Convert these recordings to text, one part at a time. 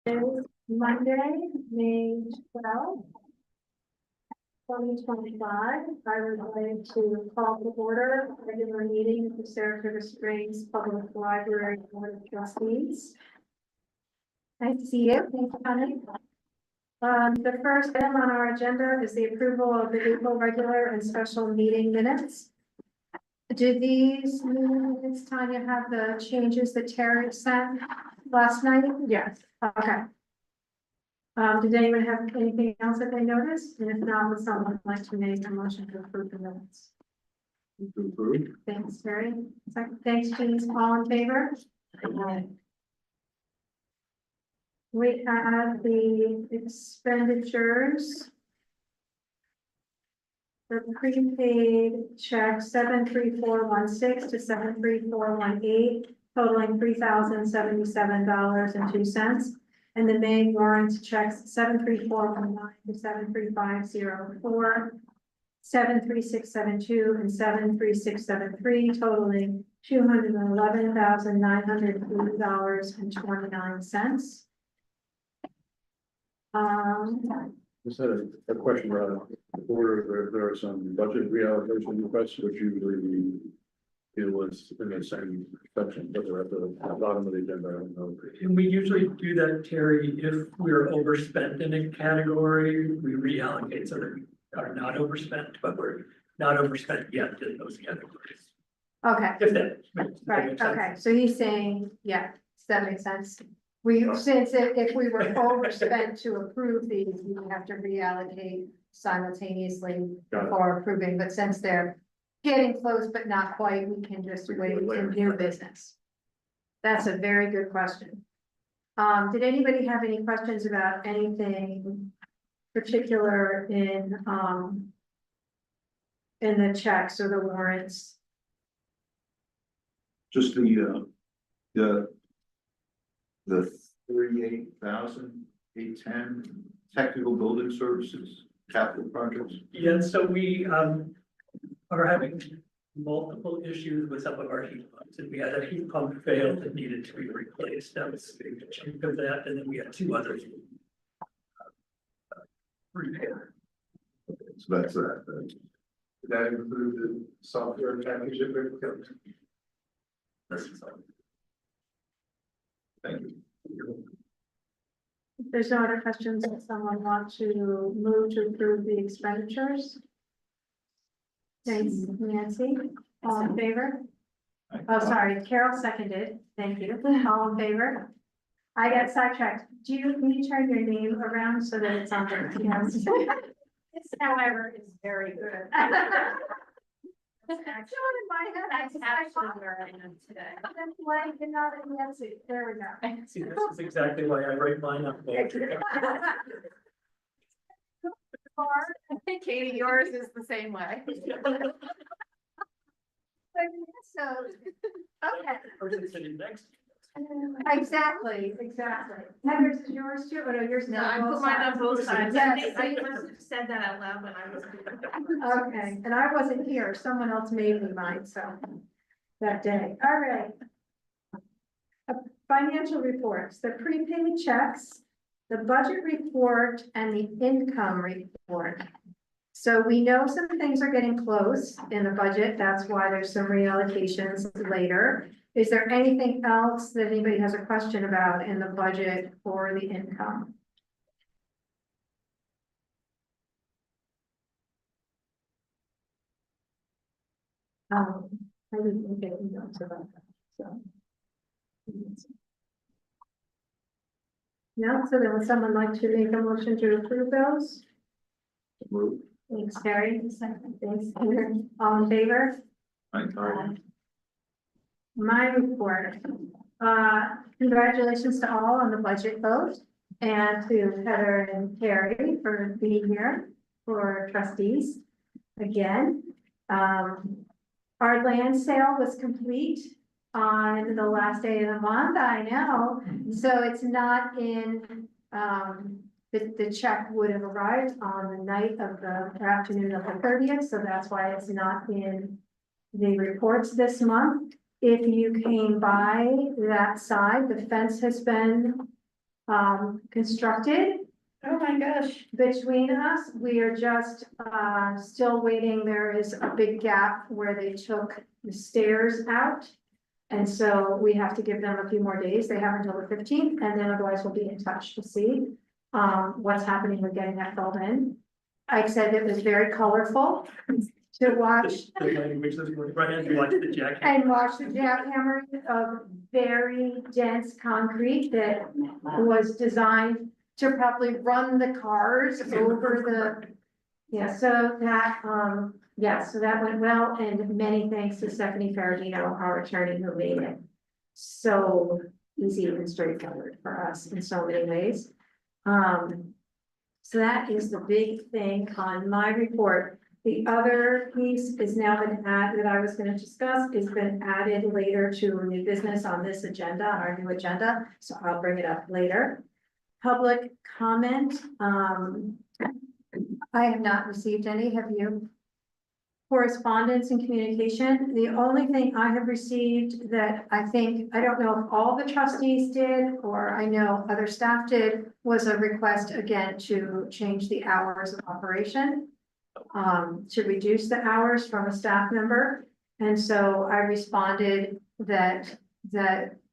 Is Monday, May 12th, 2025. I would like to call to order a regular meeting of the Saratoga Springs Public Library Board of Trustees. Nice to see you. Thanks for coming. The first item on our agenda is the approval of the April regular and special meeting minutes. Do these minutes, Tanya, have the changes that Terry sent last night? Yes. Okay. Did anyone have anything else that they noticed? And if not, would someone like to make a motion to approve the minutes? Approve. Thanks, Terry. Second, thanks, James. All in favor? We have the expenditures. The prepaid check 73416 to 73418, totaling $3,077.02. And the May warrant checks 73419 to 73504, 73672, and 73673, totaling $211,980.29. Just had a question about the order. There are some budget reallocation requests, which usually we deal with in the same section, but they're at the bottom of the agenda. I don't know. And we usually do that, Terry, if we're overspent in a category, we reallocate so that we are not overspent, but we're not overspent yet in those categories. Okay, If that. right, okay, so he's saying, yeah, does that make sense? Since if we were overspent to approve these, we would have to reallocate simultaneously before approving, but since they're getting close but not quite, we can just wait in new business. That's a very good question. Did anybody have any questions about anything particular in the checks or the warrants? Just the 38,810 technical building services, capital projects. Yeah, so we are having multiple issues with some of our heat pumps, and we had a heat pump fail that needed to be replaced. That was a big chunk of that, and then we had two others. Repair. So that's that. Did that include the software package? Thank you. If there's no other questions, does someone want to move to approve the expenditures? Thanks, Nancy. All in favor? Oh, sorry, Carol seconded. Thank you. All in favor? I got sidetracked. Can you turn your name around so that it's on there? Yes. This, however, is very good. There we go. See, this is exactly why I write mine up. Katie, yours is the same way. So, okay. Person sitting next to Exactly. Heather's is yours too, but yours is No, on I both put mine on sides. both sides. Yes. I must have said that out loud when I was. Okay, and I wasn't here, someone else made me mine, so, that day, all right. Financial reports, the prepaid checks, the budget report, and the income report. So we know some things are getting close in the budget, that's why there's some reallocations later. Is there anything else that anybody has a question about in the budget or the income? I didn't get emails about that, so. No, so then would someone like to make a motion to approve those? Move. Thanks, Terry. Thanks, Peter. All in favor? My report. Congratulations to all on the budget vote and to Heather and Terry for being here for trustees again. Our land sale was complete on the last day of the month, I know. So it's not in, the check would have arrived on the night of the afternoon of the 30th. So that's why it's not in the reports this month. If you came by that side, the fence has been constructed. Oh, my gosh. Between us, we are just, still waiting. There is a big gap where they took the stairs out. And so we have to give them a few more days. They have until the 15th, and then otherwise we'll be in touch to see, what's happening with getting that filled in. I said it was very colorful to watch The language that's going right as you watch the jacket. and watch the jackhammering of very dense concrete that was designed to probably run the cars over the. Yeah, so that, yeah, so that went well, and many thanks to Stephanie Ferragino, our attorney, who made it so easy and straightforward for us in so many ways. So that is the big thing on my report. The other piece is now been added, that I was gonna discuss, is been added later to new business on this agenda, on our new agenda, so I'll bring it up later. Public comment, I have not received any, have you? Correspondence and communication, the only thing I have received that I think, I don't know if all the trustees did, or I know other staff did, was a request again to change the hours of operation. To reduce the hours from a staff member, and so I responded that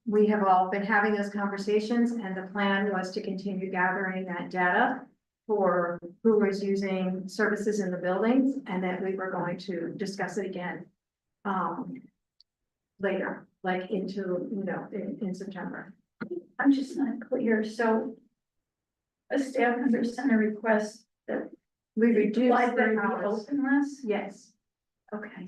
we have all been having those conversations, and the plan was to continue gathering that data for who was using services in the buildings, and that we were going to discuss it again later, like into, in September. I'm just not clear, so a staff member sent a request that We the reduced library the be hours, open less? yes, Okay,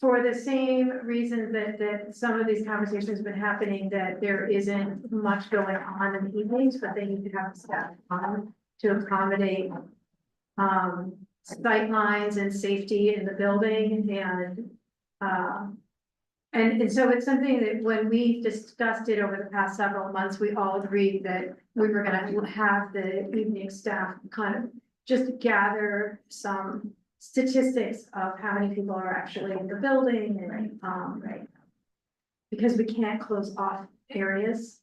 for the same reason that some of these conversations have been happening, that there isn't much going on in the evenings, but they need to have staff on to accommodate sight lines and safety in the building, and so it's something that when we discussed it over the past several months, we all agreed that we were gonna have the evening staff kind of just gather some statistics of how many people are actually in the building and, right. Because we can't close off areas,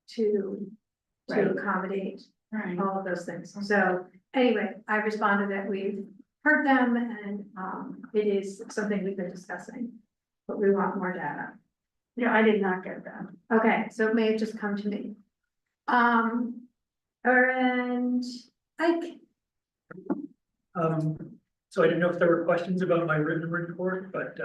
to Right. accommodate right. all of those things. So anyway, I responded that we've heard them, and, it is something we've been discussing, but we want more data. Yeah, I did not get that. Okay, so it may have just come to me. And I, So I didn't know if there were questions about my written report, but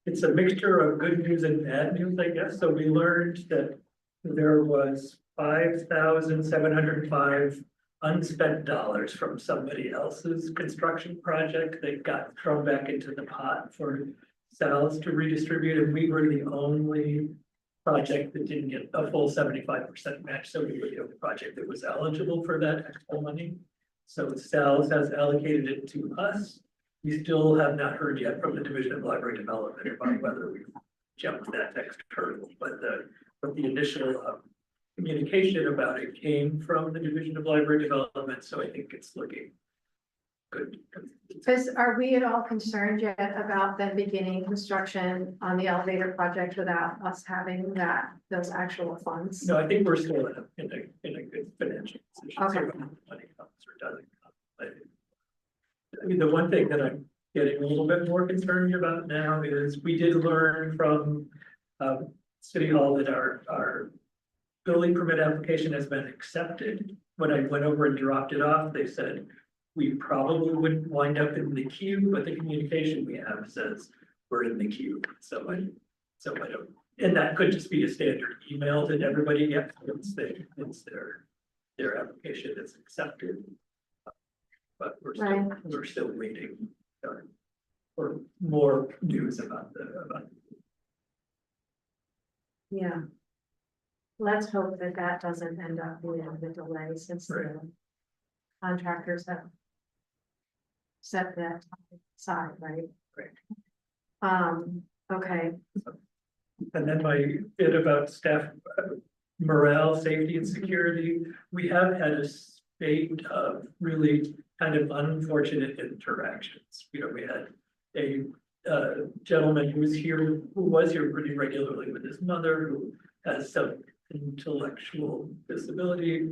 it's a mixture of good news and bad news, I guess. So we learned that there was 5,705 unspent dollars from somebody else's construction project that got thrown back into the pot for sales to redistribute, and we were the only project that didn't get a full 75% match, so we were the only project that was eligible for that extra money. So Sal's has allocated it to us. We still have not heard yet from the Division of Library Development about whether we jumped that next hurdle, but the initial communication about it came from the Division of Library Development, so I think it's looking good. are we at all concerned yet about them beginning construction on the elevator project without us having those actual funds? No, I think we're still in a good financial position. Okay. So when the money comes or doesn't come. I mean, the one thing that I'm getting a little bit more concerned about now is we did learn from City Hall that our building permit application has been accepted. When I went over and dropped it off, they said we probably wouldn't wind up in the queue, but the communication we have says we're in the queue. So I don't, and that could just be a standard email that everybody gets. It's their application is accepted. But we're still waiting for more news about Yeah. Let's hope that doesn't end up being the delay, since the contractors have set that aside, right? Okay, And then my bit about staff morale, safety and security, we have had a spate of really kind of unfortunate interactions. We had a gentleman who was here pretty regularly with his mother, who has some intellectual disability.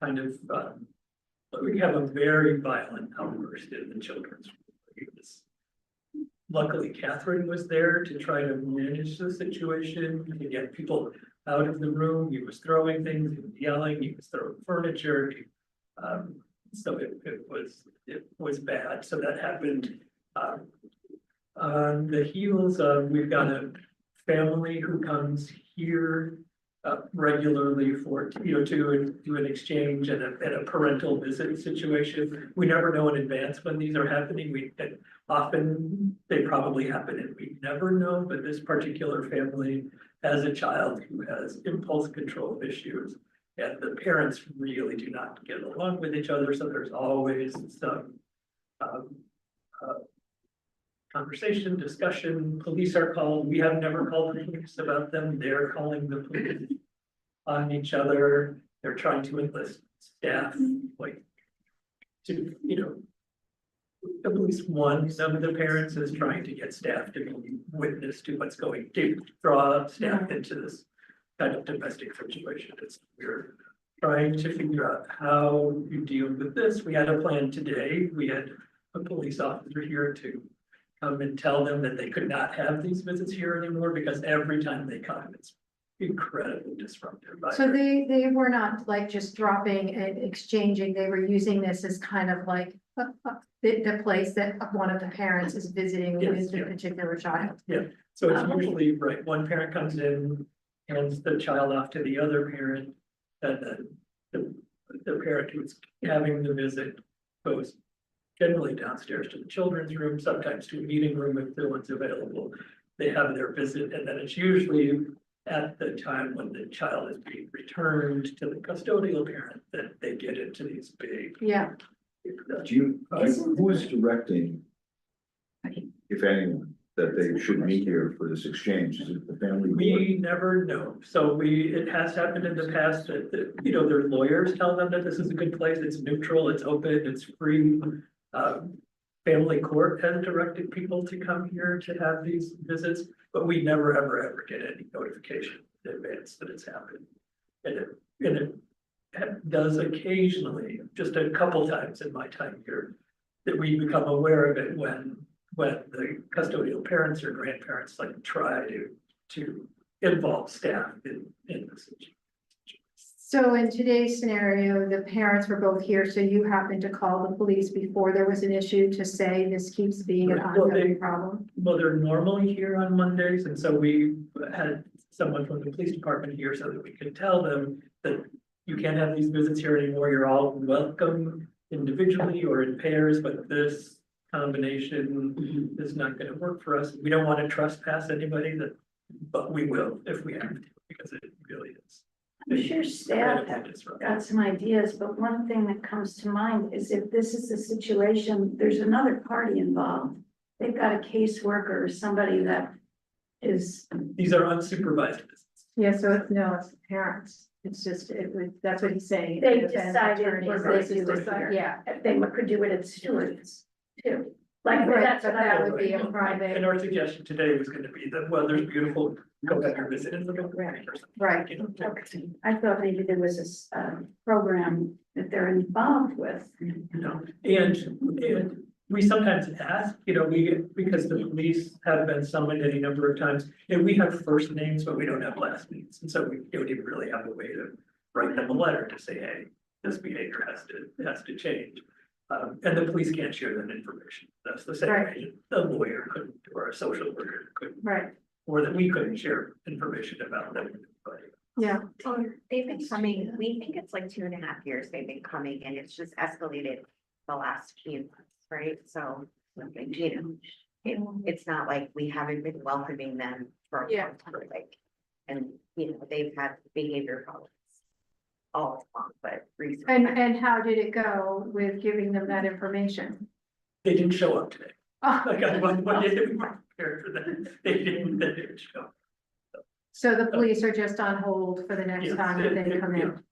Kind of, we have a very violent outburst in the children's room. Luckily, Catherine was there to try to manage the situation, to get people out of the room. He was throwing things, he was yelling, he was throwing furniture. So it was bad. So that happened. On the heels of, we've got a family who comes here regularly for, to do an exchange and a parental visit situation. We never know in advance when these are happening. Often they probably happen and we never know, but this particular family has a child who has impulse control issues. And the parents really do not get along with each other, so there's always some conversation, discussion. Police are called. We have never called the police about them. They're calling the police on each other. They're trying to enlist staff, like to, at least one of the parents is trying to get staff to be witness to what's going to draw staff into this kind of domestic situation. We're trying to figure out how you deal with this. We had a plan today. We had a police officer here to come and tell them that they could not have these visits here anymore because every time they come, it's incredibly disruptive. So they were not like just dropping and exchanging, they were using this as kind of like the place that one of the parents is visiting with the particular child. So it's usually, right, one parent comes in, hands the child off to the other parent, and then the parent who's having the visit goes generally downstairs to the children's room, sometimes to a meeting room if no one's available. They have their visit, and then it's usually at the time when the child is being returned to the custodial parent that they get into these big. Who is directing, if anyone, that they should meet here for this exchange? Is it the family board? We never know. So it has happened in the past that, their lawyers tell them that this is a good place. It's neutral, it's open, it's free. Family court has directed people to come here to have these visits, but we never, ever get any notification in advance that it's happened. And it does occasionally, just a couple times in my time here, that we become aware of it when the custodial parents or grandparents like try to involve staff in the situation. So in today's scenario, the parents were both here, so you happened to call the police before there was an issue to say this keeps being an ongoing problem? Well, they're normally here on Mondays, and so we had someone from the police department here so that we could tell them that you can't have these visits here anymore. You're all welcome individually or in pairs, but this combination is not going to work for us. We don't want to trespass anybody, but we will if we have to, because it really is. I'm sure staff have got some ideas, but one thing that comes to mind is if this is a situation, there's another party involved. They've got a caseworker or somebody that is. These are unsupervised visits. Yeah, so it's the parents. It's just, that's what he's saying. They decided what they do This is here. yeah. They could do it at Stewart's too. Like, Right, that's but what I that would would be a private. And our suggestion today was going to be that, well, there's beautiful, go back and visit in the middle. Right. Okay. I thought maybe there was a program that they're involved with. No, and we sometimes ask, because the police have been summoned any number of times, and we have first names, but we don't have last names. And so we don't even really have a way to write them a letter to say, hey, this behavior has to change. And the police can't share that information. That's the same way the lawyer couldn't, or a social worker couldn't. Right. Or that we couldn't share information about them. But Yeah. They've been coming, we think it's like 2.5 years they've been coming and it's just escalated the last few months, right? So, it's not like we haven't been welcoming them for a long time, like, and, they've had behavior problems all along, but recently. And how did it go with giving them that information? they didn't show up today. Oh, Like, what day did we prepare for them? They didn't show. so the police are just on hold for the next Yes, time that they come in?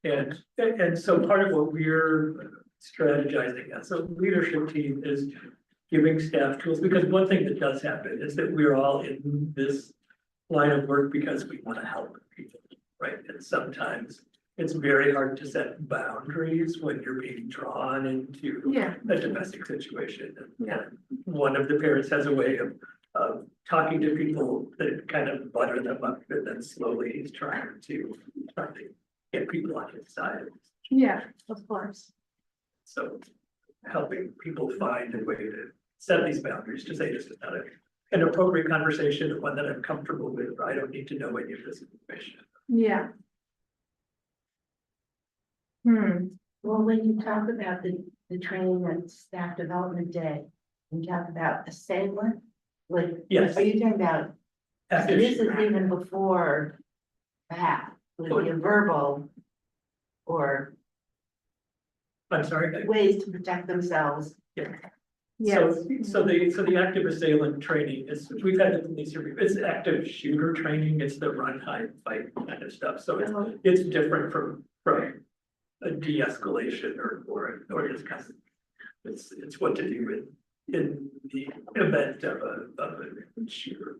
yeah. Okay, And so part of what we're strategizing as a leadership team is giving staff tools, because one thing that does happen is that we're all in this line of work because we want to help people, right? And sometimes it's very hard to set boundaries when you're being drawn into Yeah. a domestic situation. Yeah. And one of the parents has a way of talking to people that kind of butter them up, and then slowly he's trying to get people on his side. Yeah, of course. So helping people find a way to set these boundaries, to say this is not an appropriate conversation, one that I'm comfortable with, I don't need to know any of this information. Yeah. Well, when you talk about the training and staff development day, you talk about assailant, like, Yes. are you talking about? So After this is she- even before that, would be a verbal or I'm sorry. ways to protect themselves. Yes. So the active assailant training is, we've had the police here, it's active shooter training, it's the run, hide, fight kind of stuff, so it's different from a de-escalation or this kind of. It's what to do in the event of a shooter.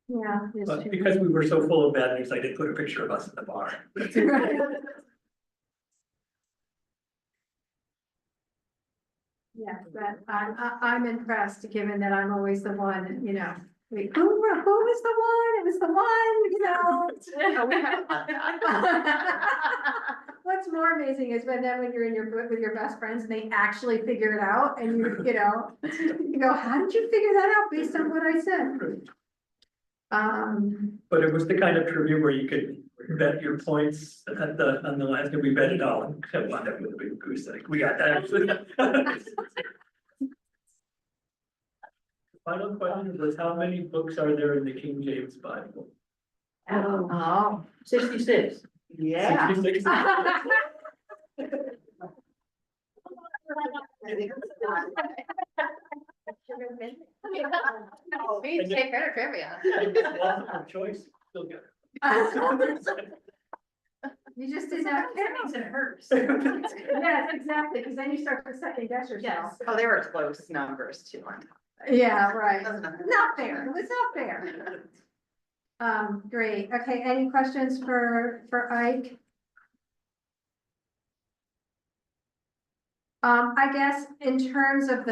Yeah. there's But two. because we were so full of bad news, I did put a picture of us in the bar. Yeah, but I'm impressed, given that I'm always the one, you know, who was the one? It was the one, you know. What's more amazing is when you're in your with your best friends and they actually figure it out and you know, you go, how did you figure that out based on what I said? But it was the kind of trivia where you could bet your points on the last, and we bet it all, except one that was a big goose egg. We got that actually. Final question was, how many books are there in the King James Bible? Oh. 66. Yeah. 66? No, we take better trivia. Multiple choice, still good. You just did that. That means it hurts. Yes, exactly, because then you start to second guess yourself. Oh, they were close numbers too on top. Yeah, right. Doesn't matter. Not fair, it was not fair. Great, okay, any questions for Ike? I guess in terms of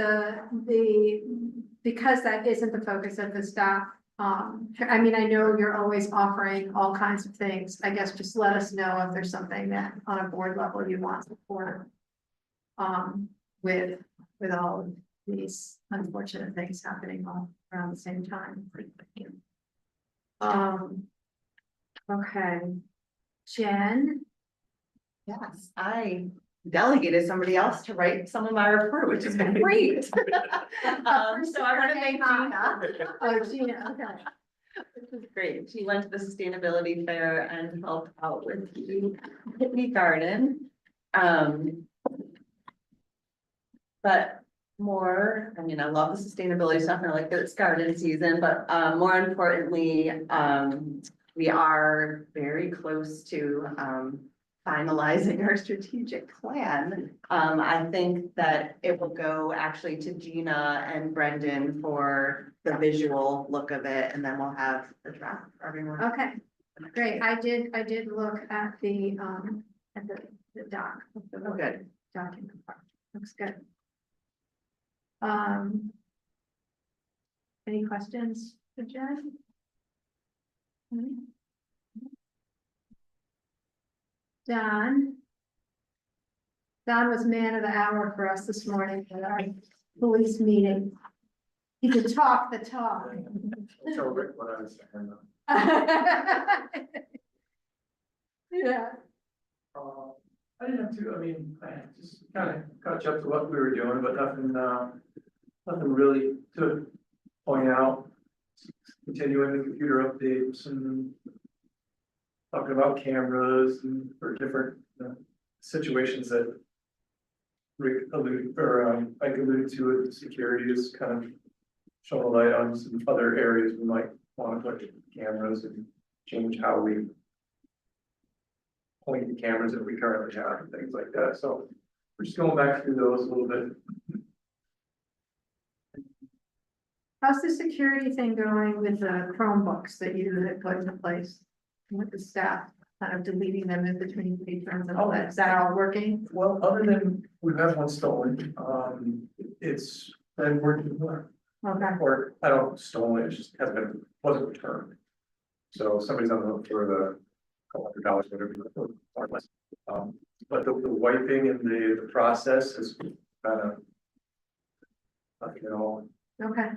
because that isn't the focus of the staff, I mean, I know you're always offering all kinds of things. I guess just let us know if there's something that on a board level you want support. With all of these unfortunate things happening all around the same time. Okay. Jen? Yes, I delegated somebody else to write some of my report, which has been great. So I want to thank Gina. Oh, Gina, okay. This was great. She went to the sustainability fair and helped out with the Pitney Garden. But more, I mean, I love the sustainability stuff and I like that it's garden season, but more importantly, we are very close to finalizing our strategic plan. I think that it will go actually to Gina and Brendan for the visual look of it, and then we'll have the draft for everyone. Okay, great. I did look at the doc. Of the Oh, good. document. Looks good. Any questions for Jen? Don? Don was man of the hour for us this morning at our police meeting. He could talk the talk. Tell Rick what I was saying. Yeah. I didn't have to, I mean, I just kind of catch up to what we were doing, but nothing really to point out. Continuing the computer updates and talking about cameras and for different situations that Rick alluded, or Ike alluded to, with security is kind of showing a light on some other areas we might want to put cameras and change how we point cameras that we currently have and things like that, so we're just going back through those a little bit. How's the security thing going with the Chromebooks that you had put into place? With the staff, kind of deleting them in between patrons and all that, is that all working? Well, other than we've had one stolen, it's been working well. Okay, Or I don't stolen, it just wasn't returned. So somebody's on the hook for the $200, whatever. Or less. But the wiping and the process is kind of. Nothing at all. okay.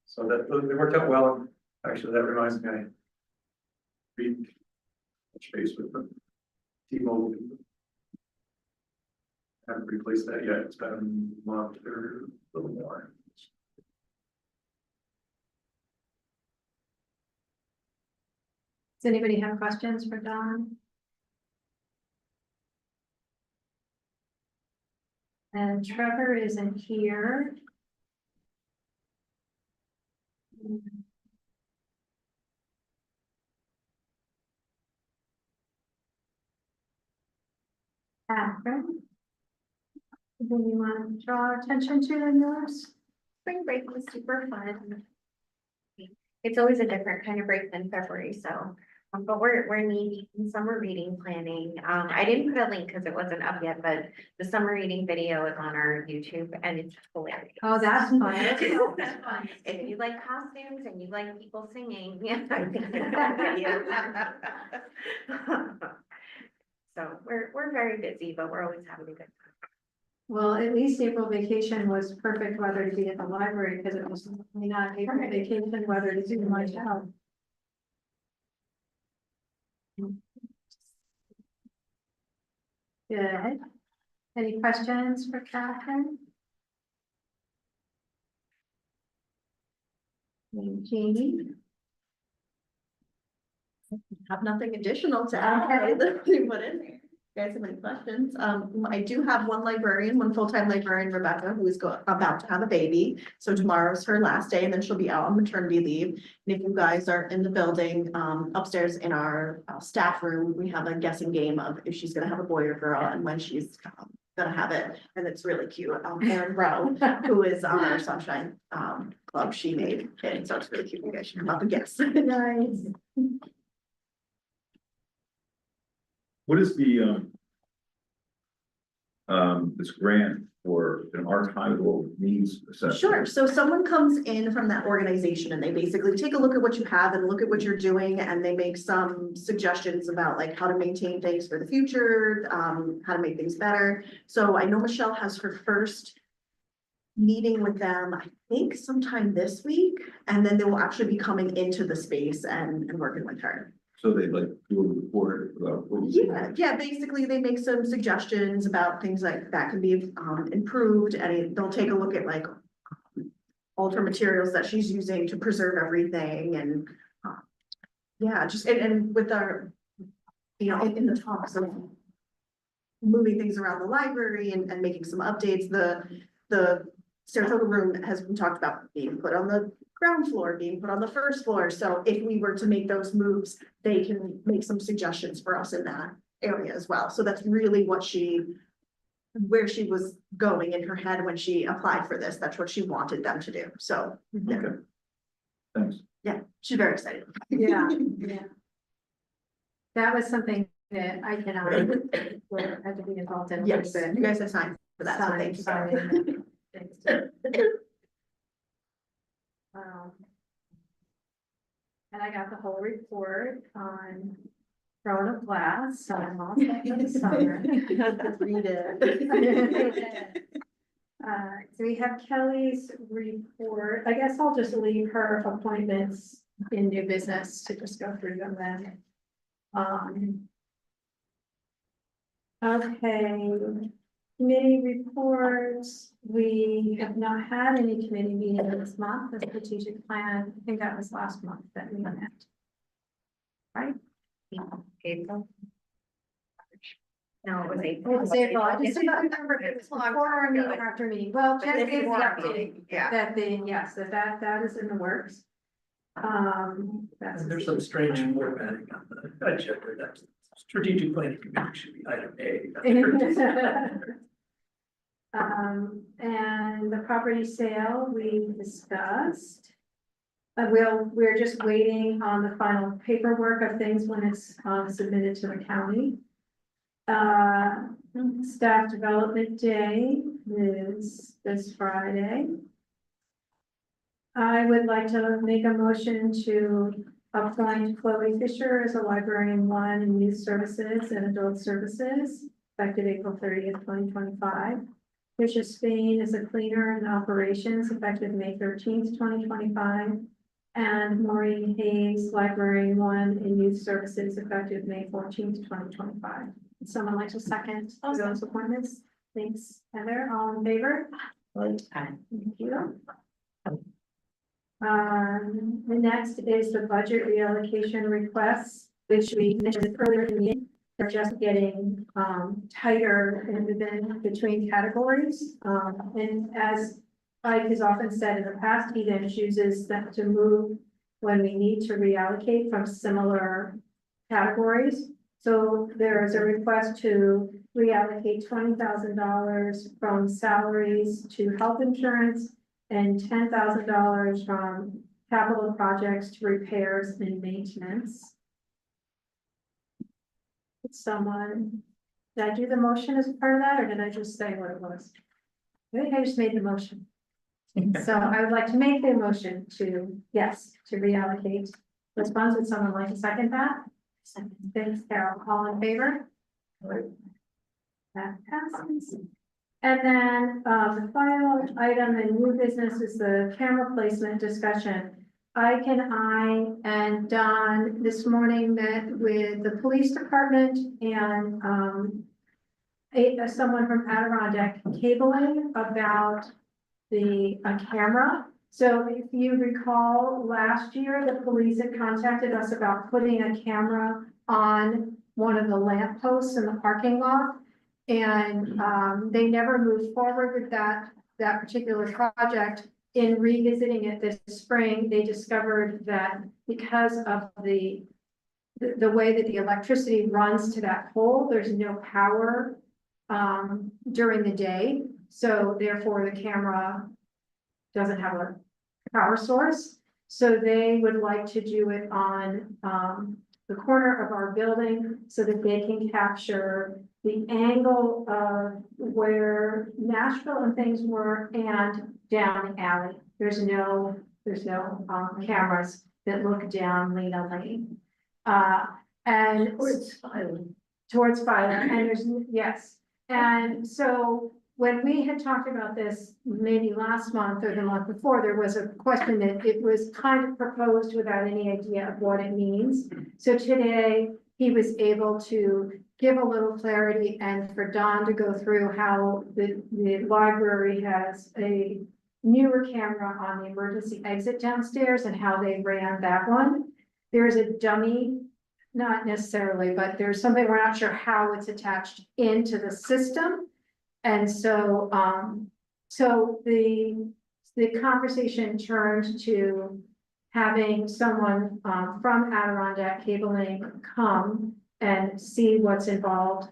So that it worked out well, and actually that reminds me, I. Touch base with the T-Mobile. Haven't replaced that yet, it's been a month or a little more. Does anybody have questions for Don? And Trevor isn't here. Catherine? Do you want to draw attention to the news? Spring break was super fun. It's always a different kind of break than February, so, but we're needing summer reading planning. I didn't put a link because it wasn't up yet, but the summer reading video is on our YouTube and it's hilarious. Oh, that's fun. If you like costumes and you like people singing, yeah, I think it's that video. So we're very busy, but we're always having a good time. Well, at least April vacation was perfect weather to be at the library because it was not April vacation weather to do much out. Good. Any questions for Catherine? And Jeannie? Have nothing additional to add that we put in there. You guys have any questions? I do have one librarian, one full-time librarian, Rebecca, who is about to have a baby. So tomorrow's her last day and then she'll be out on maternity leave. And if you guys are in the building, upstairs in our staff room, we have a guessing game of if she's gonna have a boy or girl and when she's gonna have it. And it's really cute. Erin Rowe, who is on our Sunshine Club, she made it. So it's really cute. You guys should come up and guess. Nice. What is the, this grant for an archival needs assessment? Sure, so someone comes in from that organization and they basically take a look at what you have and look at what you're doing and they make some suggestions about like how to maintain things for the future, how to make things better. So I know Michelle has her first meeting with them, I think sometime this week, and then they will actually be coming into the space and working with her. So they like do a report about. what you- Yeah, basically they make some suggestions about things like that can be improved and they'll take a look at like alter materials that she's using to preserve everything and yeah, just and with our, you know, in the talks of moving things around the library and making some updates, the Saratoga room has been talked about being put on the ground floor, being put on the first floor. So if we were to make those moves, they can make some suggestions for us in that area as well. So that's really what where she was going in her head when she applied for this. That's what she wanted them to do. So, yeah, Okay. Thanks. yeah, she's very excited. Yeah, yeah. That was something that I cannot, had to be involved in. Yes, you guys have signed for that. So thank you. Signing. And I got the whole report on Throne of Glass, so I'm all set for the summer. Read it. So we have Kelly's report. I guess I'll just leave her appointments in new business to just go through them then. Okay, committee reports. We have not had any committee meetings this month. The strategic plan, I think that was last month that we met. Right? April. No, it was April. It was April. I just didn't remember if it was before our meeting or after meeting. Well, But Jen this gave is the our update. meeting, yeah. That they, yes, that is in the works. That's. And there's some strange formatting on the agenda, that's strategic planning committee should be item A. And the property sale we discussed. We're just waiting on the final paperwork of things when it's submitted to the county. Staff Development Day is this Friday. I would like to make a motion to appoint Chloe Fisher as a librarian one in youth services and adult services, effective April 30th, 2025. Tricia Spain is a cleaner in operations, effective May 13th, 2025. And Maureen Hayes, librarian one in youth services, effective May 14th, 2025. Would someone like to second those appointments? Thanks, Heather. All in favor? Right. Thank you. The next is the budget reallocation requests, which we mentioned earlier in the meeting. They're just getting tighter in between categories. And as Mike has often said in the past, he then chooses that to move when we need to reallocate from similar categories. So there is a request to reallocate $20,000 from salaries to health insurance and $10,000 from capital projects to repairs and maintenance. Did I do the motion as part of that, or did I just say what it was? I think I just made the motion. So I would like to make the motion to reallocate those funds. Would someone like to second that? Second. Thanks, Carol. All in favor? That passes. And then, the final item in new business is the camera placement discussion. I and Don this morning met with the police department and, someone from Adirondack Cabling about a camera. So if you recall, last year, the police had contacted us about putting a camera on one of the lamp posts in the parking lot. And they never moved forward with that particular project. In revisiting it this spring, they discovered that because of the way that the electricity runs to that pole, there's no power during the day. So therefore, the camera doesn't have a power source. So they would like to do it on the corner of our building so that they can capture the angle of where Nashville and things were and down the alley. There's no cameras that look down Lena Lane. And towards Filer, and yes. And so when we had talked about this, maybe last month or the month before, there was a question that it was kind of proposed without any idea of what it means. So today he was able to give a little clarity and for Don to go through how the library has a newer camera on the emergency exit downstairs and how they ran that one. There's a dummy, not necessarily, but there's something, we're not sure how it's attached into the system. And so, the conversation turned to having someone, from Adirondack Cabling come and see what's involved.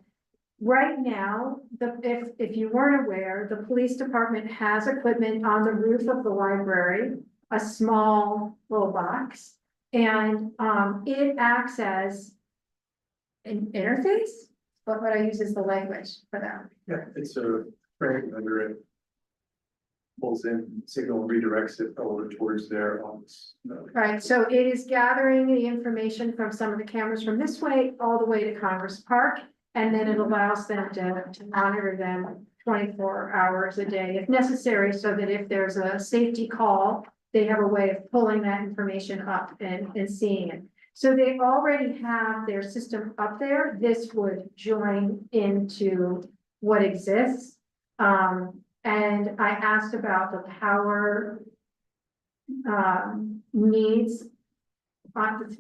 Right now, if you weren't aware, the police department has equipment on the roof of the library, a small little box, and, it acts as an interface. But what I use is the language for that. Yeah, it's a frame under it. Pulls in signal, redirects it over towards their office. Right, so it is gathering the information from some of the cameras from this way all the way to Congress Park. And then it allows them to monitor them 24 hours a day if necessary, so that if there's a safety call, they have a way of pulling that information up and seeing it. So they already have their system up there. This would join into what exists. And I asked about the power needs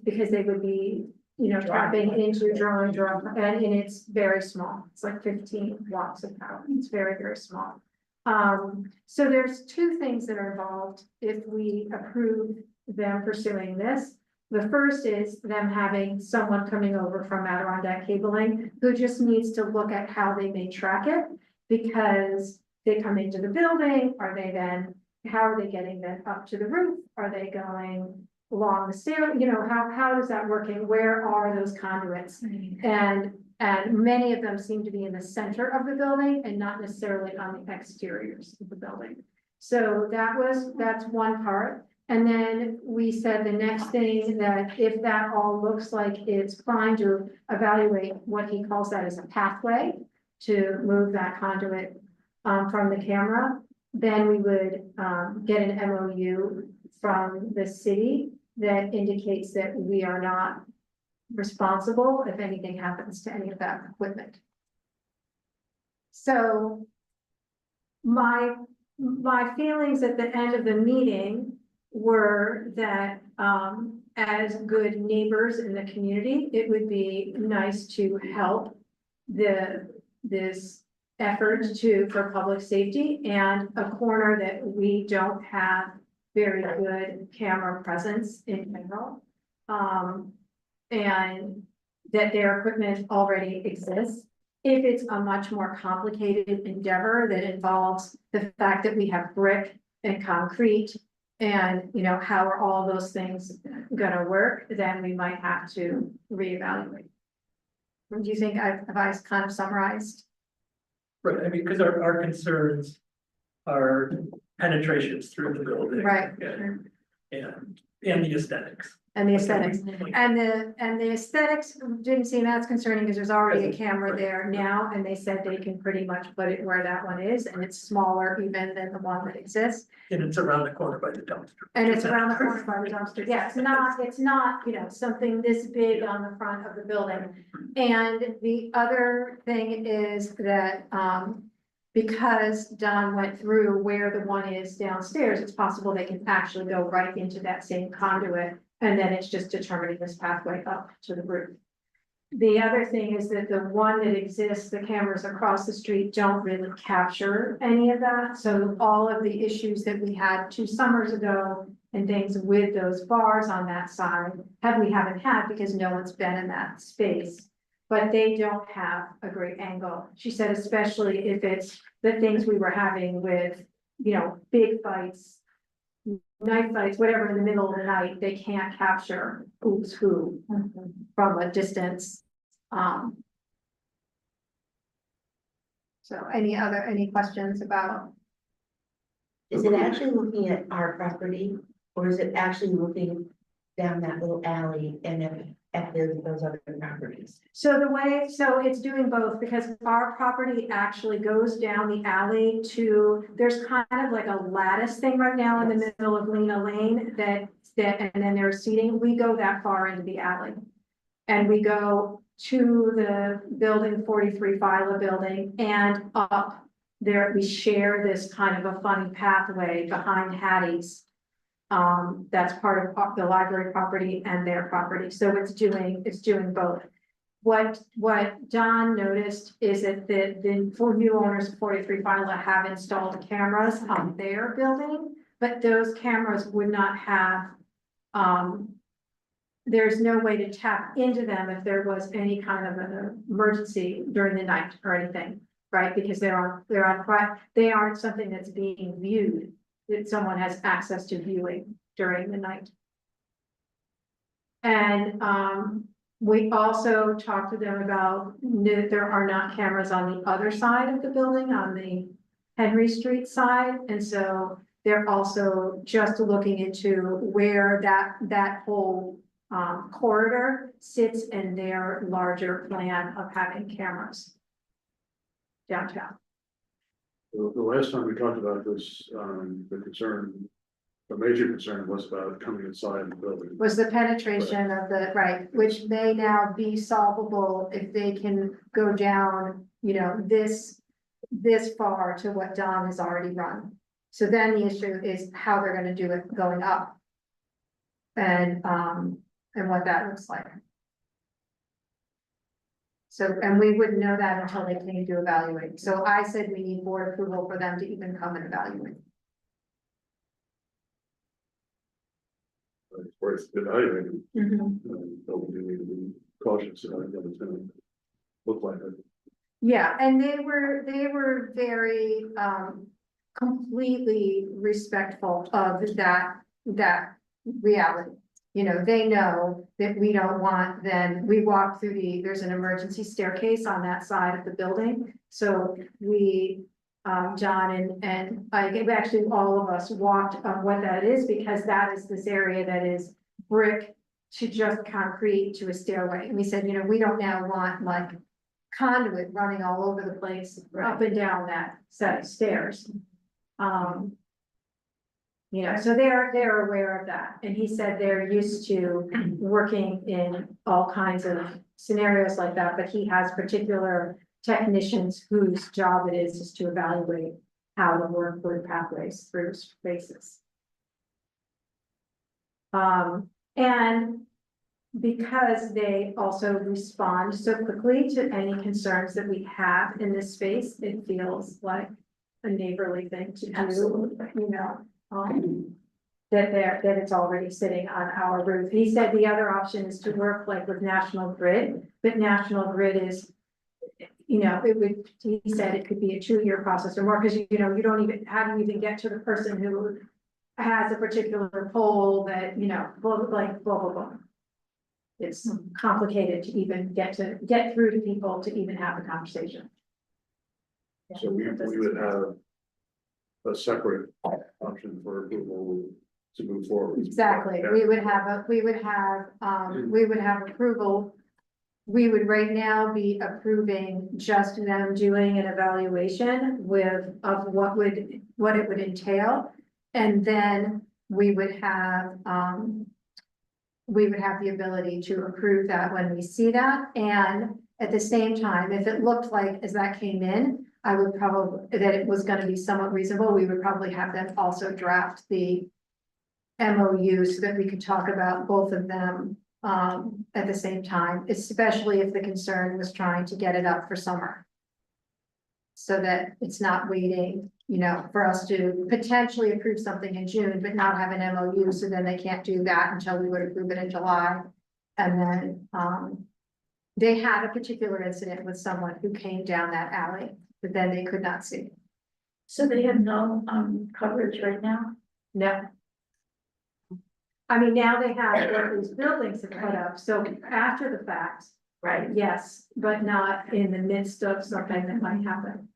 because they would be, tapping into drawing, and it's very small. It's like 15 watts of power. It's very, very small. So there's two things that are involved if we approve them pursuing this. The first is them having someone coming over from Adirondack Cabling who just needs to look at how they may track it. Because they come into the building, are they then, how are they getting then up to the roof? Are they going along the stair? You know, how is that working? Where are those conduits? And many of them seem to be in the center of the building and not necessarily on the exteriors of the building. So that's one part. And then we said the next thing that if that all looks like it's fine to evaluate what he calls that as a pathway to move that conduit from the camera, then we would get an MOU from the city that indicates that we are not responsible if anything happens to any of that equipment. So my feelings at the end of the meeting were that as good neighbors in the community, it would be nice to help this effort for public safety, and a corner that we don't have very good camera presence in general. And that their equipment already exists. If it's a much more complicated endeavor that involves the fact that we have brick and concrete and, you know, how are all those things gonna work, then we might have to reevaluate. Do you think have I kind of summarized? Right, I mean, because our concerns are penetrations through the building. Right. And the aesthetics. And the aesthetics, and the aesthetics didn't seem as concerning because there's already a camera there now, and they said they can pretty much put it where that one is, and it's smaller even than the one that exists. And it's around the corner by the dumpster. And it's around the corner by the dumpster. Yeah, it's not, you know, something this big on the front of the building. And the other thing is that, because Don went through where the one is downstairs, it's possible they can actually go right into that same conduit. And then it's just determining this pathway up to the roof. The other thing is that the one that exists, the cameras across the street don't really capture any of that. So all of the issues that we had 2 summers ago and things with those bars on that side, we haven't had because no one's been in that space. But they don't have a great angle. She said, especially if it's the things we were having with, you know, big fights, night fights, whatever, in the middle of the night, they can't capture who's who from a distance. So any questions about? Is it actually looking at our property, or is it actually looking down that little alley and at those other properties? So it's doing both, because our property actually goes down the alley to, there's kind of like a lattice thing right now in the middle of Lena Lane that, and then there's seating, we go that far into the alley. And we go to the building 43 Phyla building and up there, we share this kind of a funny pathway behind Hattie's. That's part of the library property and their property, so it's doing both. What Don noticed is that the 4 new owners of 43 Phyla have installed cameras on their building, but those cameras would not have, there's no way to tap into them if there was any kind of an emergency during the night or anything, right? Because they aren't something that's being viewed, that someone has access to viewing during the night. And we also talked to them about that there are not cameras on the other side of the building, on the Henry Street side. And so they're also just looking into where that whole corridor sits in their larger plan of having cameras downtown. The last time we talked about this, the major concern was about coming inside the building. Was the penetration of the, right, which may now be solvable if they can go down, you know, this far to what Don has already run. So then the issue is how they're gonna do it going up. And what that looks like. So, and we wouldn't know that until they came to evaluate. So I said we need board approval for them to even come and evaluate. where it's evaluated, Mhm. so we need to be cautious about what it's gonna look like. Yeah, and they were very, completely respectful of that reality. You know, they know that we don't want them, we walk through there's an emergency staircase on that side of the building. So we, John and I think actually all of us walked on what that is, because that is this area that is brick to just concrete to a stairway. And we said, you know, we don't now want like conduit running all over the place, up and down that set of stairs. You know, so they're aware of that, and he said they're used to working in all kinds of scenarios like that, but he has particular technicians whose job it is to evaluate how to work with pathways through spaces. And because they also respond so quickly to any concerns that we have in this space, it feels like a neighborly thing to do, you know. That it's already sitting on our roof. He said the other option is to work like with National Grid, but National Grid is, you know, he said it could be a 2-year process or more, because you know, you don't even, how do you even get to the person who has a particular pole that, you know, blah, blah. It's complicated to even get through to people to even have a conversation. So we would have a separate option for approval to move forward. Exactly, we would have approval. We would right now be approving just them doing an evaluation of what it would entail. And then we would have the ability to approve that when we see that. And at the same time, if it looked like as that came in, I would probably, that it was gonna be somewhat reasonable, we would probably have them also draft the MOU so that we could talk about both of them at the same time, especially if the concern was trying to get it up for summer. So that it's not waiting, you know, for us to potentially approve something in June, but not have an MOU, so then they can't do that until we would approve it in July. And then they had a particular incident with someone who came down that alley, but then they could not see. So they have no, coverage right now? No. I mean, now they have what these buildings have put up, so after the fact, Right, yes, but not in the midst of something that might happen.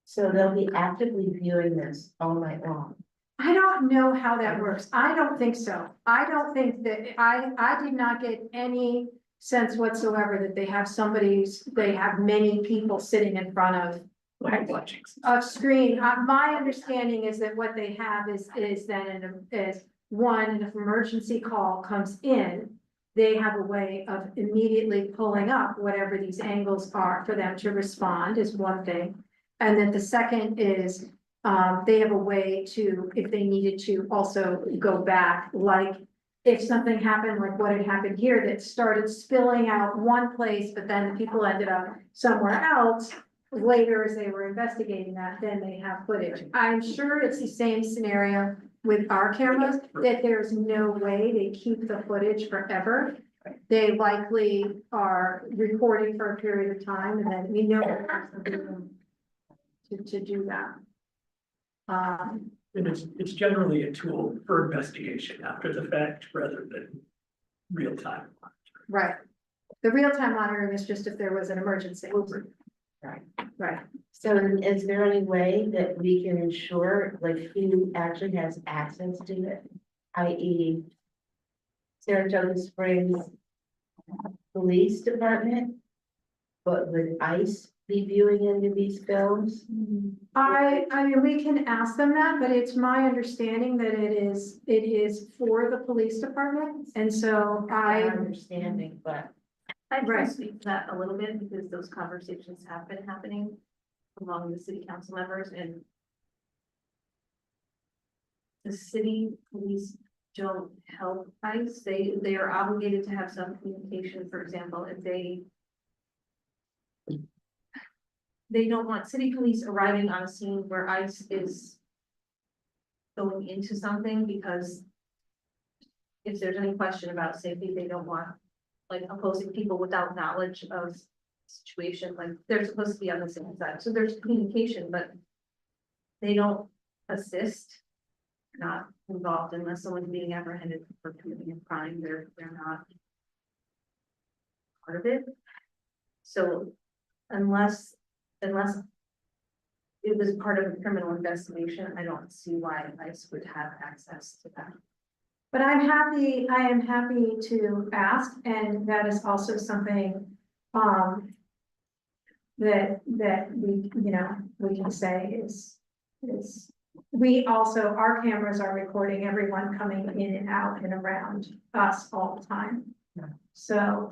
So they'll be actively viewing this all night long. I don't know how that works. I don't think so. I don't think that, I did not get any sense whatsoever that they have many people sitting in front of Watching. screen. My understanding is that what they have is then is one, if emergency call comes in, they have a way of immediately pulling up whatever these angles are for them to respond is one thing. And then the second is, they have a way to, if they needed to, also go back, like if something happened, like what had happened here, that started spilling out one place, but then the people ended up somewhere else. Later, as they were investigating that, then they have footage. I'm sure it's the same scenario with our cameras, that there's no way they keep the footage forever. They likely are recording for a period of time, and then we know to do that. And it's generally a tool for investigation after the fact rather than real time. Right. The real-time monitoring is just if there was an emergency. Right. So is there any way that we can ensure like who actually has access to it? i.e. Saratoga Springs Police Department? But would ICE be viewing into these films? I mean, we can ask them that, but it's my understanding that it is for the police department, and so Understanding, but I'd like Right. to speak to that a little bit because those conversations have been happening among the city council members and the city police don't help ICE. They are obligated to have some communication, for example, if they don't want city police arriving on a scene where ICE is going into something because if there's any question about safety, they don't want like opposing people without knowledge of situation, like they're supposed to be on the same side, so there's communication, but they don't assist, not involved unless someone's being apprehended for committing a crime, they're not part of it. So unless it was part of a criminal investigation, I don't see why ICE would have access to that. But I am happy to ask, and that is also something, that we, you know, we can say is, we also, our cameras are recording everyone coming in and out and around us all the time. So,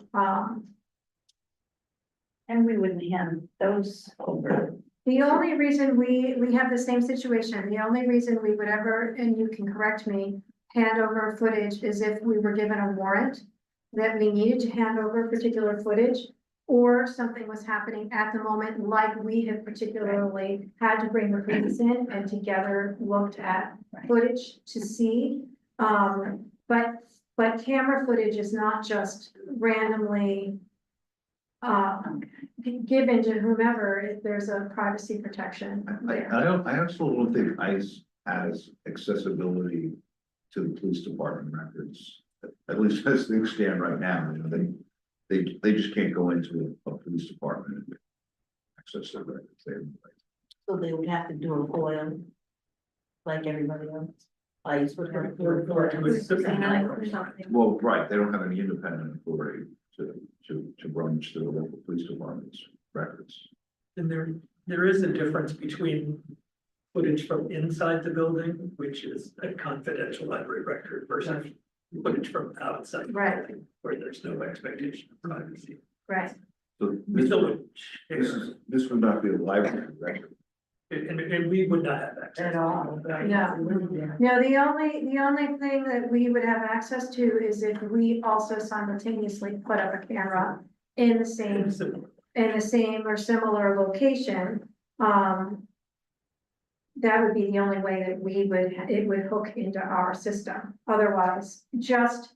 And we wouldn't hand those over. the only reason we have the same situation, the only reason we would ever, and you can correct me, hand over footage is if we were given a warrant that we needed to hand over particular footage, or something was happening at the moment, like we have particularly had to bring the police in and together looked at footage to see. But camera footage is not just randomly given to whomever, if there's a privacy protection there. I also don't think ICE has accessibility to the police department records, at least as things stand right now, you know, they just can't go into a police department and access their records. So they would have to do a FOIL like everybody else. ICE would have to do a Or to FOIL. a subpoena. Or something. Well, right, they don't have any independent authority to rummage through the local police department's records. And there is a difference between footage from inside the building, which is a confidential library record, versus footage from outside. the Right. building, where there's no expectation of privacy. Right, So We this, still would this share, is, this would not be a library record. and we would not have access. At all. yeah. No, the only thing that we would have access to is if we also simultaneously put up a camera in the same or similar location. That would be the only way that it would hook into our system. Otherwise, just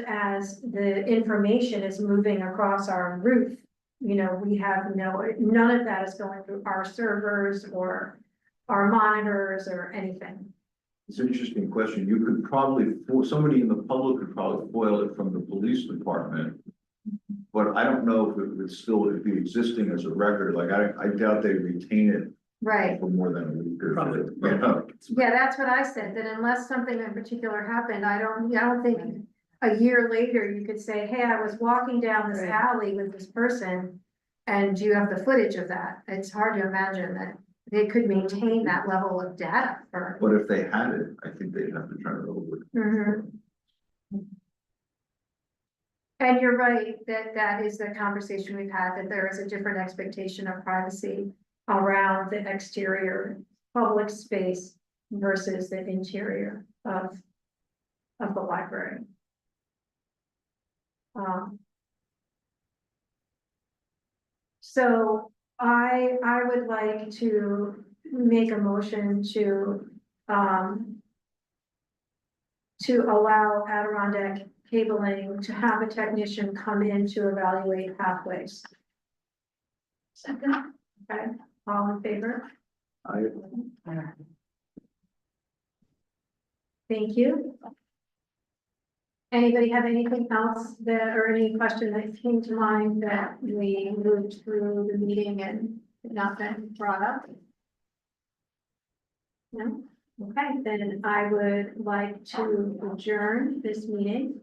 as the information is moving across our roof, you know, we have none of that is going through our servers or our monitors or anything. It's an interesting question. You could probably, somebody in the public could probably foil it from the police department. But I don't know if it would still be existing as a record. Like, I doubt they retain it Right. for more than a week or Probably. two. You know? Yeah, that's what I said, that unless something in particular happened, I don't think a year later you could say, hey, I was walking down this Right. alley with this person. And do you have the footage of that? It's hard to imagine that they could maintain that level of data for. But if they had it, I think they'd have to turn it over. Mhm. And you're right, that is the conversation we've had, that there is a different expectation of privacy around the exterior public space versus the interior of the library. So I would like to make a motion to allow Adirondack Cabling to have a technician come in to evaluate pathways. Second, okay, all in favor? Thank you. Anybody have anything else or any question that came to mind that we moved through the meeting and not been brought up? No? Okay, then I would like to adjourn this meeting.